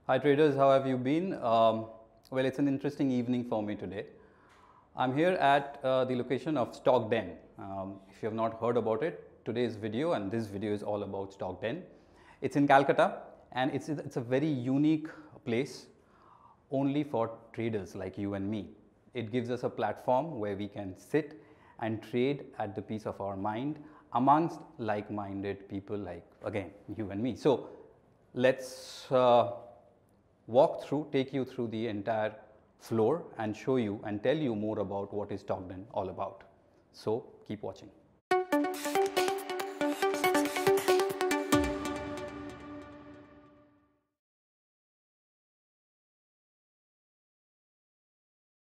Hi traders, how have you been? Well, it's an interesting evening for me today. I'm here at the location of StockDen. If you have not heard about it, today's video and this video is all about StockDen. It's in Calcutta and it's a very unique place only for traders like you and me. It gives us a platform where we can sit and trade at the peace of our mind amongst like-minded people like, again, you and me. So let's take you through the entire floor and show you and tell you more about what is StockDen all about. So keep watching.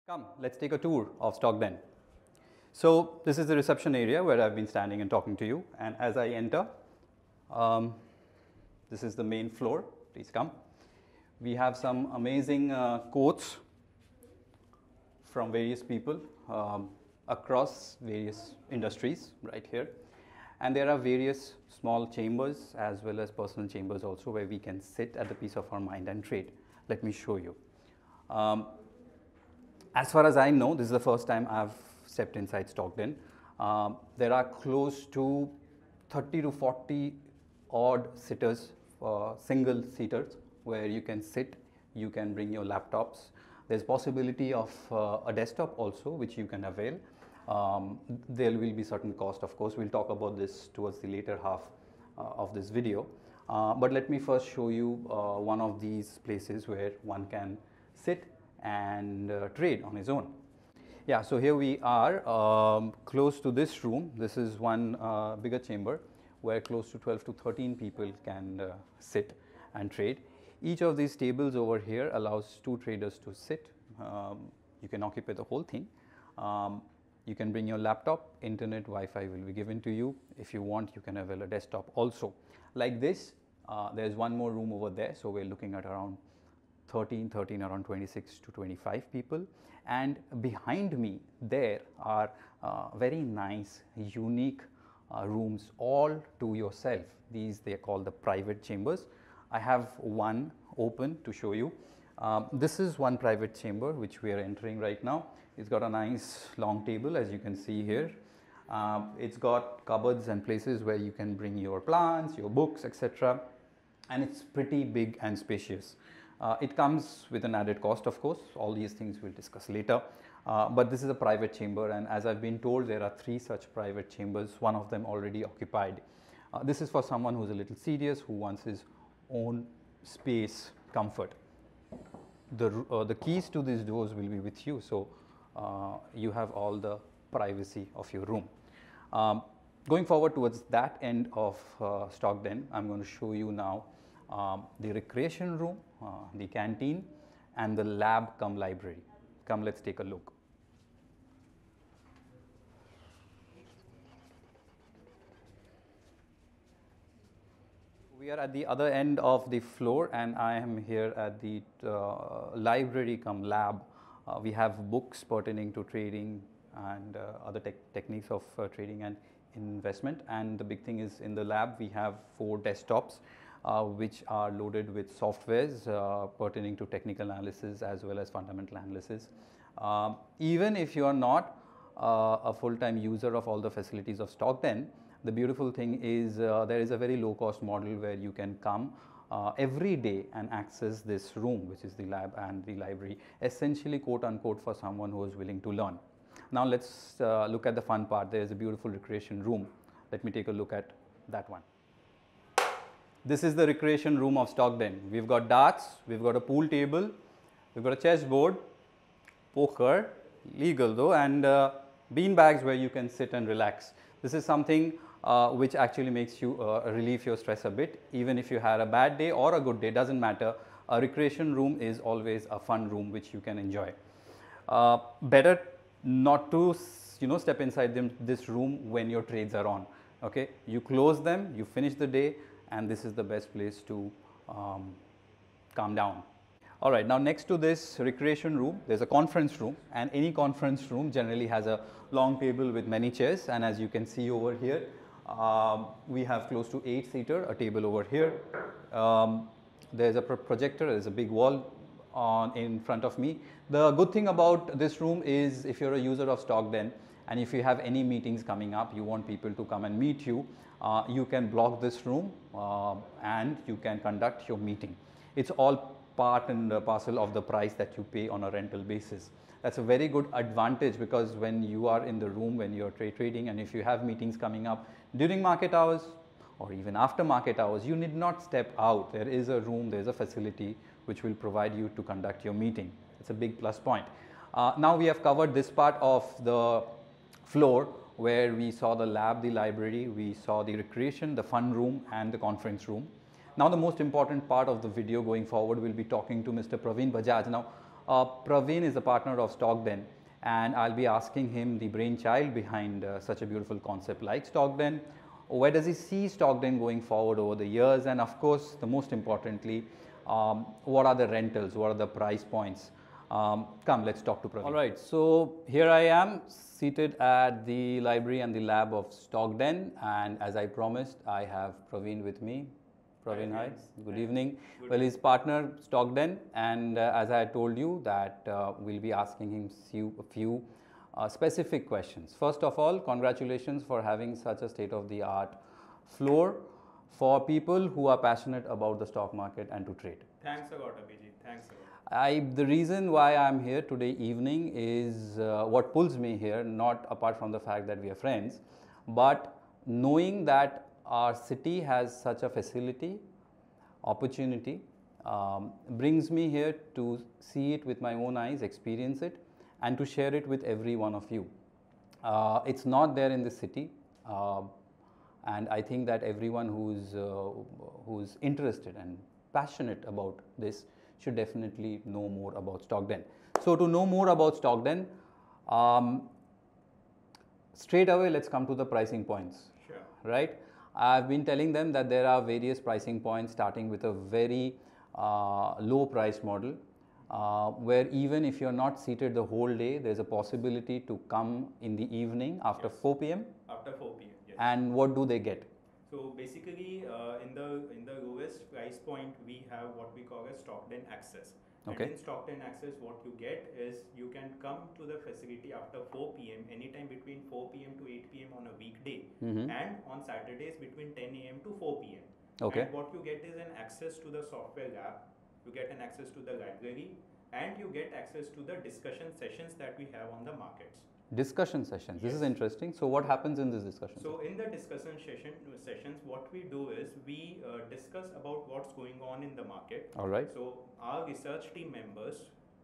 Come, let's take a tour of StockDen. So this is the reception area where I've been standing and talking to you, and as I enter, this is the main floor. Please come. We have some amazing quotes from various people across various industries right here, and there are various small chambers as well as personal chambers also where we can sit at the peace of our mind and trade. Let me show you. As far as I know, this is the first time I've stepped inside StockDen. There are close to 30 to 40 odd sitters, single seaters, where you can sit, you can bring your laptops. There's possibility of a desktop also, which you can avail. There will be certain cost, of course. We'll talk about this towards the later half of this video. But let me first show you one of these places where one can sit and trade on his own. Yeah, so here we are close to this room. This is one bigger chamber where close to 12 to 13 people can sit and trade. Each of these tables over here allows two traders to sit. You can occupy the whole thing. You can bring your laptop, internet, Wi-Fi will be given to you. If you want, you can avail a desktop also. Like this, there's one more room over there, so we're looking at around 13, around 26 to 25 people. And behind me, there are very nice, unique rooms all to yourself. These they are called the private chambers. I have one open to show you. This is one private chamber which we are entering right now. It's got a nice long table, as you can see here. It's got cupboards and places where you can bring your plants, your books, etc. And it's pretty big and spacious. It comes with an added cost, of course. All these things we'll discuss later. But this is a private chamber, and as I've been told, there are 3 such private chambers, one of them already occupied. This is for someone who's a little serious, who wants his own space, comfort. The keys to these doors will be with you, so you have all the privacy of your room. Going forward towards that end of StockDen, I'm going to show you now the recreation room, the canteen, and the lab cum library. Come, let's take a look. We are at the other end of the floor, and I am here at the library cum lab. We have books pertaining to trading and other techniques of trading and investment. And the big thing is, in the lab we have 4 desktops which are loaded with softwares pertaining to technical analysis as well as fundamental analysis. Even if you are not a full-time user of all the facilities of StockDen, the beautiful thing is there is a very low-cost model where you can come every day and access this room, which is the lab and the library, essentially quote-unquote for someone who is willing to learn. Now let's look at the fun part. There is a beautiful recreation room. Let me take a look at that one. This is the recreation room of StockDen. We've got darts, we've got a pool table, we've got a chessboard, poker, legal though, and bean bags where you can sit and relax. This is something which actually makes you relieve your stress a bit. Even if you had a bad day or a good day, doesn't matter. A recreation room is always a fun room which you can enjoy. Better not to step inside this room when your trades are on. Okay, you close them, you finish the day, and this is the best place to calm down. All right, now next to this recreation room, there's a conference room, and any conference room generally has a long table with many chairs, and as you can see over here, we have close to 8-seater, a table over here. there's a projector, there's a big wall in front of me. The good thing about this room is if you're a user of StockDen and if you have any meetings coming up, you want people to come and meet you, you can block this room and you can conduct your meeting. It's all part and parcel of the price that you pay on a rental basis. That's a very good advantage, because when you are in the room, when you're trading, and if you have meetings coming up during market hours or even after market hours, you need not step out. There is a room, there's a facility which will provide you to conduct your meeting. It's a big plus point. Now we have covered this part of the floor where we saw the lab, the library, we saw the recreation, the fun room and the conference room. Now the most important part of the video going forward, we'll be talking to Mr. Praveen Bajaj. Now Praveen is a partner of StockDen, and I'll be asking him the brainchild behind such a beautiful concept like StockDen. Where does he see StockDen going forward over the years? And of course, the most importantly, what are the rentals? What are the price points? Come, let's talk to Praveen. All right, so here I am seated at the library and the lab of StockDen, and as I promised, I have Praveen with me. Praveen, hi. Good evening. Well, his partner StockDen, and as I told you that we'll be asking him a few specific questions. First of all, congratulations for having such a state-of-the-art floor for people who are passionate about the stock market and to trade. Thanks a lot, Abhijit. Thanks a lot. The reason why I'm here today evening is what pulls me here, not apart from the fact that we are friends, but knowing that our city has such a facility, opportunity, brings me here to see it with my own eyes, experience it, and to share it with every one of you. It's not there in the city, and I think that everyone who's interested and passionate about this should definitely know more about StockDen. So to know more about StockDen, straight away let's come to the pricing points. Sure. Right? I've been telling them that there are various pricing points, starting with a very low price model, where even if you're not seated the whole day, there's a possibility to come in the evening after 4 p.m. After 4 p.m. Yes. And what do they get? So basically, in the lowest price point, we have what we call as StockDen Access. Okay. And in StockDen Access, what you get is you can come to the facility after 4 p.m. anytime between 4 p.m. to 8 p.m. on a weekday, and on Saturdays between 10 a.m. to 4 p.m. Okay. And what you get is an access to the software lab, you get an access to the library, and you get access to the discussion sessions that we have on the markets. Discussion sessions. This Yes. is interesting. So what happens in this discussion? So in the discussion sessions, what we do is we discuss about what's going on in the market. All right. So our research team members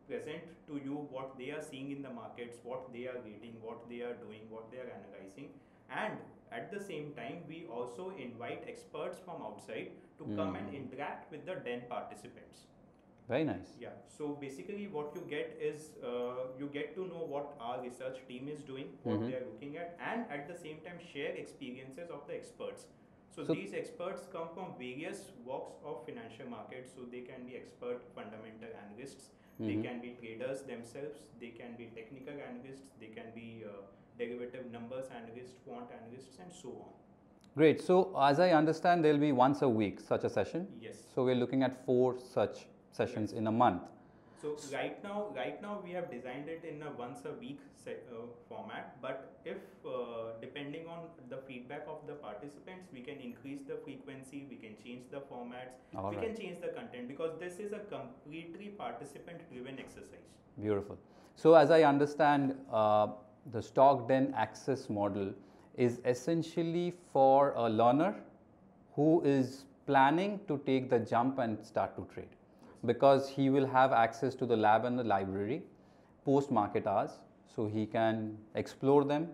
present to you what they are seeing in the markets, what they are reading, what they are doing, what they are analyzing, and at the same time we also invite experts from outside to come and interact with the DEN participants. Very nice. Yeah, so basically what you get is you get to know what our research team is doing, what they are looking at, and at the same time share experiences of the experts. So these experts come from various walks of financial markets, so they can be expert fundamental analysts, they can be traders themselves, they can be technical analysts, they can be derivative numbers analysts, quant analysts, and so on. Great. So as I understand, there will be once a week such a session. Yes. So we're looking at 4 such sessions in a month. So right now we have designed it in a once a week format, but if depending on the feedback of the participants, we can increase the frequency, we can change the formats, we can change the content, because this is a completely participant driven exercise. Beautiful. So as I understand, the StockDen Access model is essentially for a learner who is planning to take the jump and start to trade, because he will have access to the lab and the library post market hours, so he can explore them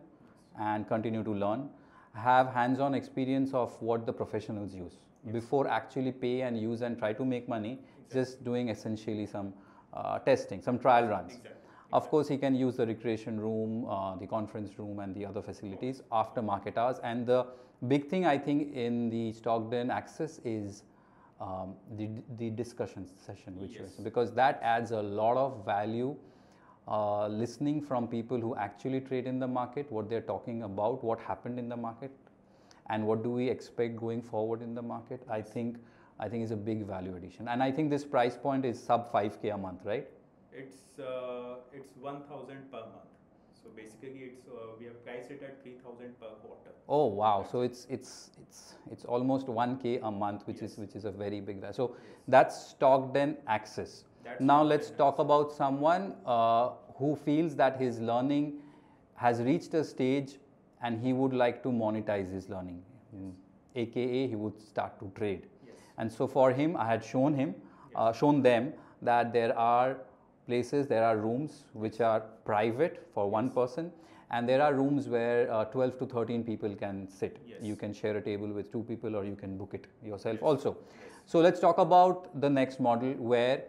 and continue to learn, have hands-on experience of what the professionals use before actually pay and use and try to make money, just doing essentially some testing, some trial runs. Of course, he can use the recreation room, the conference room and the other facilities after market hours. And the big thing I think in the StockDen Access is the discussion session, which is, because that adds a lot of value, listening from people who actually trade in the market, what they're talking about, what happened in the market, and what do we expect going forward in the market. I think I think is a big value addition. And I think this price point is sub 5K a month, right? It's 1,000 per month. So basically, we have priced it at 3,000 per quarter. Oh wow! So it's almost 1K a month, which is a very big value. So that's StockDen Access. Now let's talk about someone who feels that his learning has reached a stage and he would like to monetize his learning, aka he would start to trade. And so for him, I had shown them that there are places, there are rooms which are private for one person, and there are rooms where 12 to 13 people can sit. You can share a table with 2 people, or you can book it yourself also. So let's talk about the next model where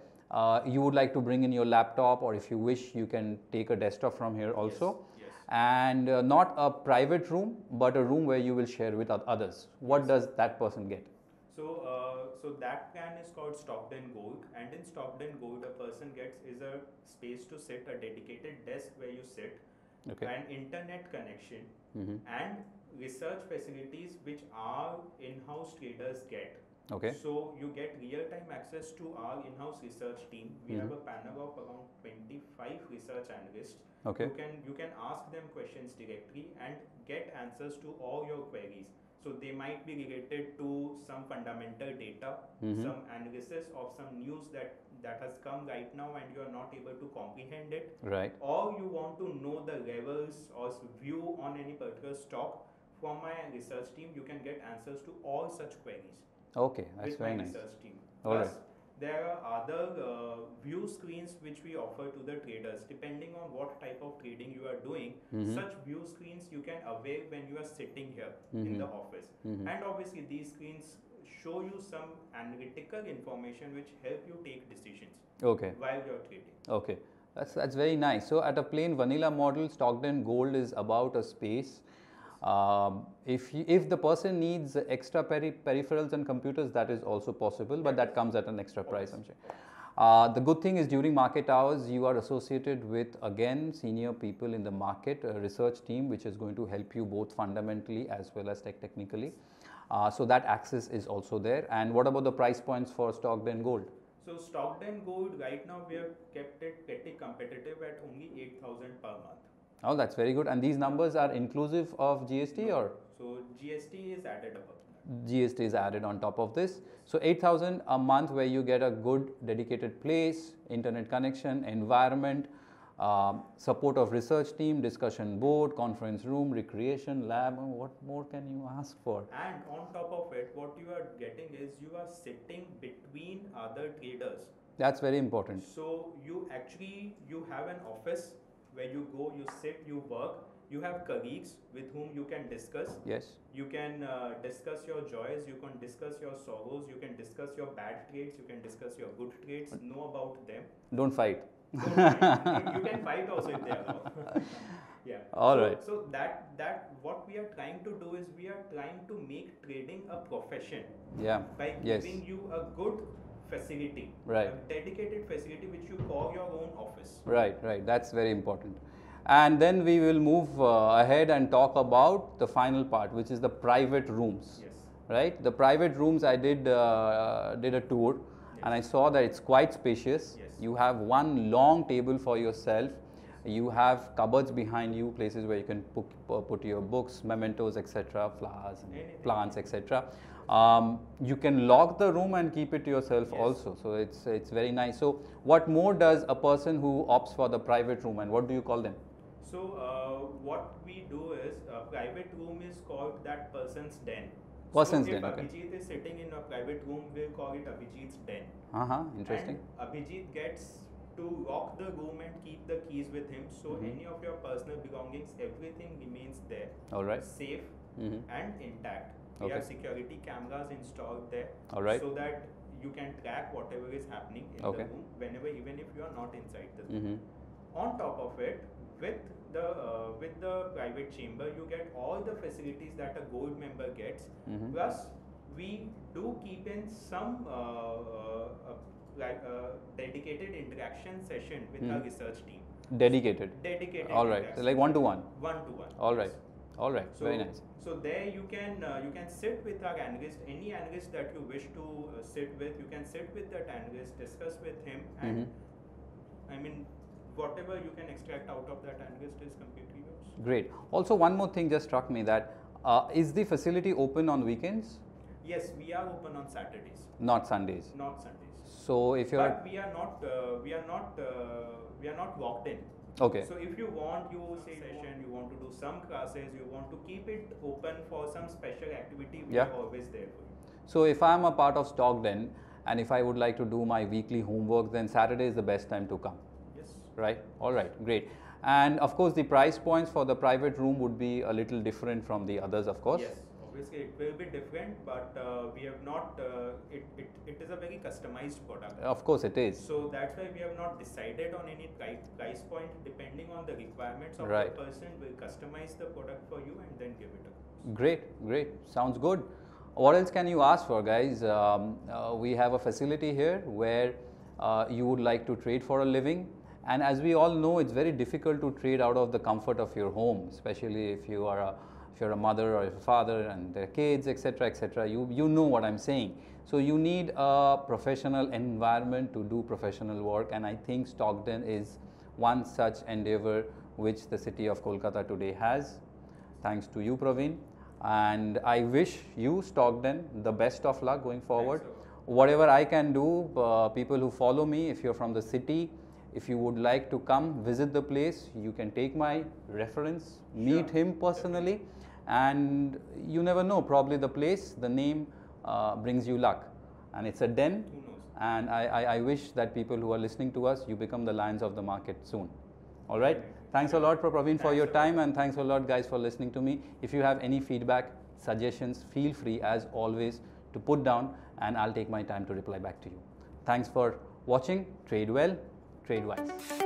you would like to bring in your laptop, or if you wish, you can take a desktop from here also. And not a private room, but a room where you will share with others. What does that person get? So that plan is called StockDen Gold, and in StockDen Gold, a person gets is a space to sit, a dedicated desk where you sit, an internet connection, and research facilities which our in-house traders get. So you get real-time access to our in-house research team. We have a panel of around 25 research analysts. You can ask them questions directly and get answers to all your queries. So they might be related to some fundamental data, some analysis of some news that has come right now and you are not able to comprehend it. Or you want to know the levels or view on any particular stock. From my research team, you can get answers to all such queries. That's very nice. Research team. Plus, there are other view screens which we offer to the traders. Depending on what type of trading you are doing, such view screens you can avail when you are sitting here in the office. And obviously these screens show you some analytical information which help you take decisions while you're trading. That's very nice. So at a plain vanilla model, StockDen Gold is about a space. If the person needs extra peripherals and computers, that is also possible, but that comes at an extra price, I'm sure. The good thing is during market hours, you are associated with, again, senior people in the market, a research team, which is going to help you both fundamentally as well as technically. So that access is also there. And what about the price points for StockDen Gold? So StockDen Gold, right now we have kept it pretty competitive at only 8,000 per month. Oh, that's very good. And these numbers are inclusive of GST or? So GST is added above that. GST is added on top of this. So 8,000 a month where you get a good dedicated place, internet connection, environment, support of research team, discussion board, conference room, recreation lab. What more can you ask for? And on top of it, what you are getting is you are sitting between other traders. That's very important. So you have an office where you go, you sit, you work. You have colleagues with whom you can discuss. You can discuss your joys, you can discuss your sorrows, you can discuss your bad trades, you can discuss your good trades, know about them. Don't fight. You can fight also if they allow. Alright. So that what we are trying to do is we are trying to make trading a profession. By giving you a good facility, a dedicated facility which you call your own office. That's very important. And then we will move ahead and talk about the final part, which is the private rooms. The private rooms, I did a tour and I saw that it's quite spacious. You have one long table for yourself. You have cupboards behind you, places where you can put your books, mementos, etc., flowers, plants, etc. You can lock the room and keep it to yourself also. So it's very nice. So what more does a person who opts for the private room, and what do you call them? So what we do is a private room is called that person's den. Person's den. If Abhijit is sitting in a private room, we'll call it Abhijit's den. Interesting. And Abhijit gets to lock the room and keep the keys with him. So any of your personal belongings, everything remains there. Safe and intact. We have security cameras installed there. So that you can track whatever is happening in the room whenever, even if you are not inside the room. On top of it, with the private chamber, you get all the facilities that a gold member gets. Plus, we do keep in some dedicated interaction session with our research team. Dedicated. Dedicated. All right. So like one-to-one. One-to-one. All right. All right. So, very nice. So there you can sit with our analyst, any analyst that you wish to sit with. You can sit with that analyst, discuss with him, and I mean, whatever you can extract out of that analyst is completely yours. Great. Also, one more thing just struck me, that is the facility open on weekends? Yes, we are open on Saturdays. Not Sundays. Not Sundays. So if you're, but we are not locked in. okay. So if you want, you say session, you want to do some classes, you want to keep it open for some special activity, we are always there for you. So if I'm a part of StockDen and if I would like to do my weekly homework, then Saturday is the best time to come. Yes. Right? All right, great. And of course, the price points for the private room would be a little different from the others, of course. Yes, obviously it will be different, but we have not, it is a very customized product. Of course it is. So that's why we have not decided on any price point. Depending on the requirements of right. the person, we'll customize the product for you and then give it across. Great, great. Sounds good. What else can you ask for, guys? We have a facility here where you would like to trade for a living. And as we all know, it's very difficult to trade out of the comfort of your home, especially if you're a mother or a father and their kids, etc., etc. You know what I'm saying. So you need a professional environment to do professional work, and I think StockDen is one such endeavor which the city of Kolkata today has. Thanks to you, Praveen, and I wish you, StockDen, the best of luck going forward. Whatever I can do, people who follow me, if you're from the city, if you would like to come visit the place, you can take my reference, meet him personally, and you never know, probably the place, the name brings you luck, and it's a den. Who knows? And I wish that people who are listening to us, you become the lions of the market soon. All right. Thanks a lot, Praveen, for your time, and thanks a lot, guys, for listening to me. If you have any feedback, suggestions, feel free, as always, to put down, and I'll take my time to reply back to you. Thanks for watching. Trade well, trade wise.